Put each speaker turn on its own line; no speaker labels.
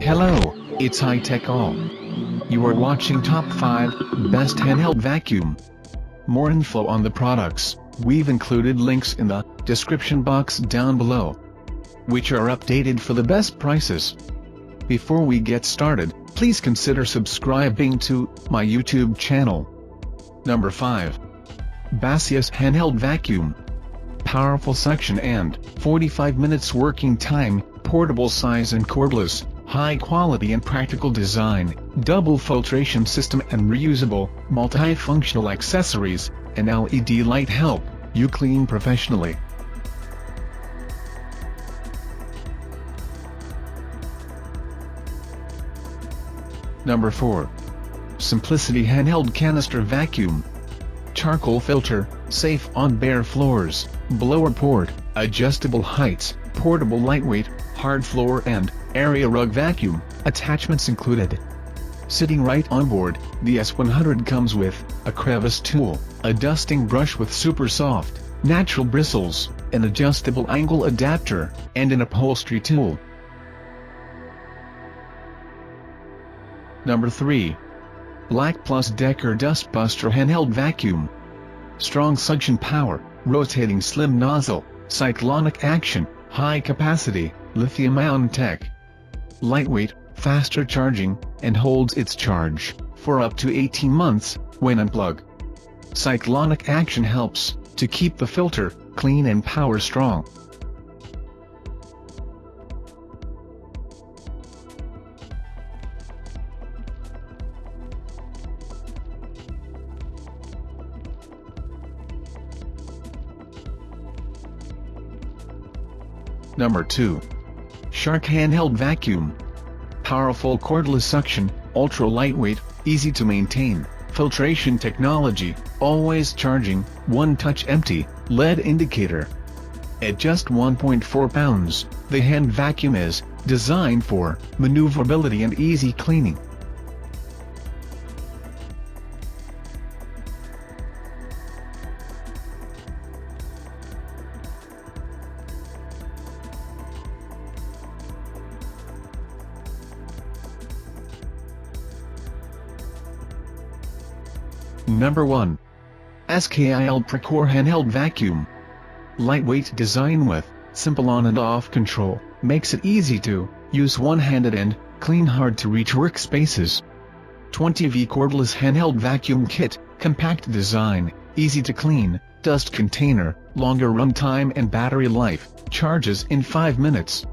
Hello, it's High Tech All. You are watching Top 5 Best Handheld Vacuum. More info on the products, we've included links in the description box down below, which are updated for the best prices. Before we get started, please consider subscribing to my YouTube channel. Number 5. Basius Handheld Vacuum. Powerful suction and 45 minutes working time, portable size and cordless, high quality and practical design, double filtration system and reusable, multi-functional accessories, and LED light help you clean professionally. Number 4. Simplicity Handheld Canister Vacuum. Charcoal filter, safe on bare floors, blower port, adjustable heights, portable lightweight, hard floor and area rug vacuum, attachments included. Sitting right on board, the S100 comes with a crevice tool, a dusting brush with super soft, natural bristles, an adjustable angle adapter, and an upholstery tool. Number 3. Black Plus Decker Dustbuster Handheld Vacuum. Strong suction power, rotating slim nozzle, cyclonic action, high capacity, lithium-ion tech. Lightweight, faster charging, and holds its charge for up to 18 months when unplugged. Cyclonic action helps to keep the filter clean and power strong. Number 2. Shark Handheld Vacuum. Powerful cordless suction, ultra lightweight, easy to maintain, filtration technology, always charging, one-touch empty, LED indicator. At just 1.4 pounds, the hand vacuum is designed for maneuverability and easy cleaning. Number 1. SKIL Procore Handheld Vacuum. Lightweight design with simple on and off control, makes it easy to use one-handed and clean hard-to-reach workspaces. 20V cordless handheld vacuum kit, compact design, easy to clean, dust container, longer run time and battery life, charges in 5 minutes.